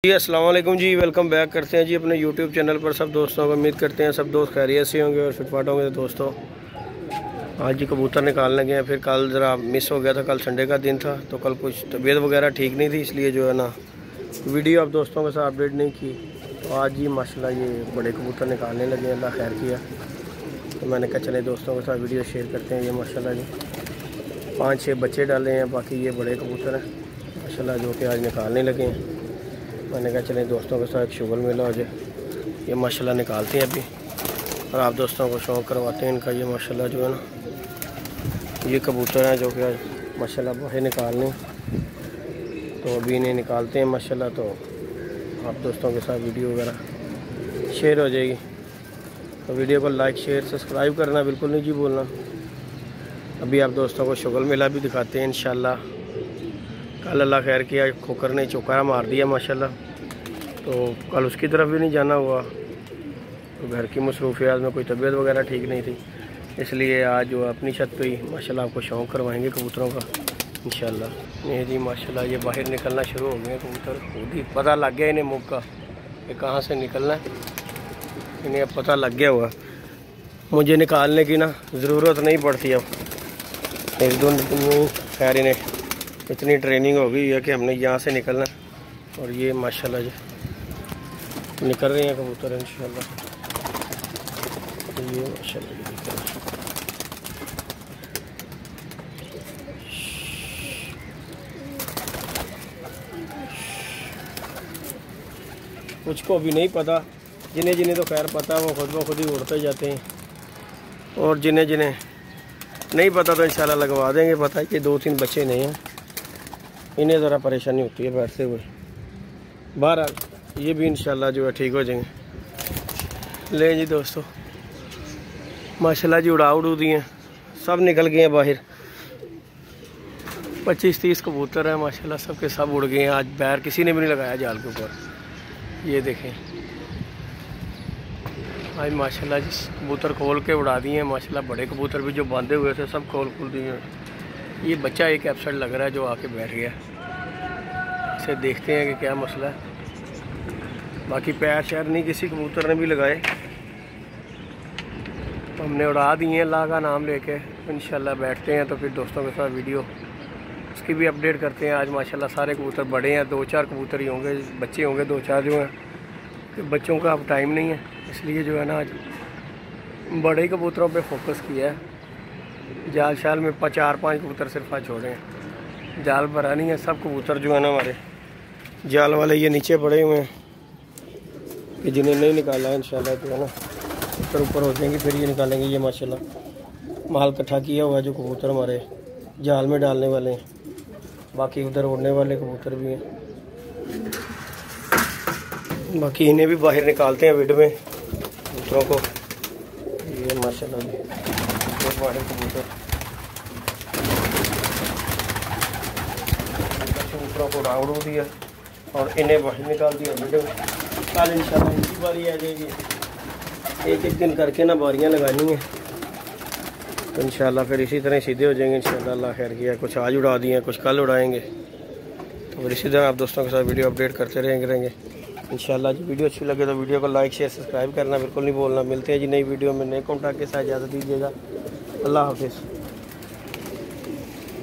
जी अस्सलाम वालेकुम जी, welcome back करते हैं जी अपने यूट्यूब चैनल पर सब दोस्तों को। उम्मीद करते हैं सब दोस्त खैरियत से होंगे और फिटफाट होंगे। दोस्तों आज जी कबूतर निकालने गए हैं। फिर कल ज़रा मिस हो गया था, कल संडे का दिन था तो कल कुछ तबीयत वगैरह ठीक नहीं थी, इसलिए जो है ना वीडियो आप दोस्तों के साथ अपडेट नहीं की। तो आज जी माशाल्लाह ये बड़े कबूतर निकालने लगे, अल्लाह खैर किया। तो मैंने कहा चले दोस्तों के साथ वीडियो शेयर करते हैं। ये माशाल्लाह जी 5-6 बच्चे डाले हैं, बाकी ये बड़े कबूतर हैं माशाल्लाह जो कि आज निकालने लगे हैं। मैंने कहा चलें दोस्तों के साथ एक शुगल मेला हो जाए। ये माशाल्लाह निकालते हैं अभी और आप दोस्तों को शौक़ करवाते हैं इनका। ये माशाल्लाह जो है ना ये कबूतर हैं जो कि आज माशाल्लाह बाहर निकालने, तो अभी इन्हें निकालते हैं माशाल्लाह। तो आप दोस्तों के साथ वीडियो वगैरह शेयर हो जाएगी। तो वीडियो को लाइक शेयर सब्सक्राइब करना बिल्कुल नहीं जी बोलना। अभी आप दोस्तों को शुगल मेला भी दिखाते हैं इंशाल्लाह। कल अल्लाह खैर किया, खोकर ने चौकारा मार दिया माशाल्लाह, तो कल उसकी तरफ भी नहीं जाना हुआ। तो घर की मसरूफियात में कोई तबीयत वगैरह ठीक नहीं थी, इसलिए आज जो अपनी छत पे ही माशाल्लाह आपको शौक़ करवाएंगे कबूतरों का इंशाल्लाह। ये जी माशाल्लाह ये बाहर निकलना शुरू हो गए कबूतर, खुद ही पता लग गया इन्हें मौका कि कहाँ से निकलना है। इन्हें अब पता लग गया हुआ, मुझे निकालने की ना ज़रूरत नहीं पड़ती। अब एक दो दिन खैर इन्हें इतनी ट्रेनिंग हो गई है कि हमने यहाँ से निकलना। और ये माशाल्लाह जी निकल रहे हैं कबूतर इंशाल्लाह। ये माशाल्लाह जी निकल रहे हैं। कुछ को भी नहीं पता, जिन्हें जिन्हें तो खैर पता है वो खुद ब खुद ही उड़ते जाते हैं, और जिन्हें जिन्हें नहीं पता तो इंशाल्लाह लगवा देंगे। पता है कि 2-3 बच्चे नहीं हैं, इन्हें ज़रा परेशानी होती है बैठते हुए। बहरहाल ये भी इंशाल्लाह जो है ठीक हो जाएंगे। ले जी दोस्तों माशाल्लाह जी उड़ू दिए, सब निकल गए हैं बाहर। 25-30 कबूतर हैं माशाल्लाह, सब के सब उड़ गए हैं। आज बैर किसी ने भी नहीं लगाया जाल के ऊपर। ये देखें आज माशाल्लाह जी कबूतर खोल के उड़ा दिए हैं माशाल्लाह। बड़े कबूतर भी जो बांधे हुए थे सब खोल दिए हैं। ये बच्चा एक एब्सेंट लग रहा है जो आके बैठ गया, इसे देखते हैं कि क्या मसला है। बाकी पैर शैर नहीं किसी कबूतर ने भी लगाए, हमने उड़ा दिए हैं अल्लाह का नाम लेके। इंशाल्लाह बैठते हैं तो फिर दोस्तों के साथ वीडियो उसकी भी अपडेट करते हैं। आज माशाल्लाह सारे कबूतर बड़े हैं, 2-4 कबूतर ही होंगे, बच्चे होंगे 2-4 जो हैं। तो बच्चों का अब टाइम नहीं है, इसलिए जो है ना आज बड़े कबूतरों पे फोकस किया है। जाल शाल में 4-5 कबूतर सिर्फ आज छोड़े हैं, जाल भरा नहीं है। सब कबूतर जो है ना हमारे जाल वाले ये नीचे पड़े हुए हैं कि जिन्हें नहीं निकाला है इंशाल्लाह जो है ना कबूतर ऊपर हो जाएंगे फिर ये निकालेंगे। ये माशाल्लाह माल इकट्ठा किया हुआ है जो कबूतर हमारे जाल में डालने वाले हैं, बाकी उधर उड़ने वाले कबूतर भी हैं। बाकी इन्हें भी बाहर निकालते हैं विड में कबूतरों को। ये माशाल्लाह बाहर कबूतरों को उड़ा दिया और इन्हें बाहर निकाल दिया वीडियो। कल इंशाल्लाह इनकी बारी आ जाएगी। एक दिन करके ना बारियां लगानी है, तो इंशाल्लाह फिर इसी तरह सीधे हो जाएंगे इंशाल्लाह। अल्लाह खैर किया, कुछ आज उड़ा दिए कुछ कल उड़ाएंगे, तो फिर इसी तरह आप दोस्तों के साथ वीडियो अपडेट करते रहेंगे इंशाल्लाह। जी वीडियो अच्छी लगे तो वीडियो को लाइक शेयर सब्सक्राइब करना बिल्कुल नहीं बोलना। मिलते हैं जी नई वीडियो में नए कॉन्टैक्ट के साथ, इजाज़त दीजिएगा। अल्लाह हाफिज़।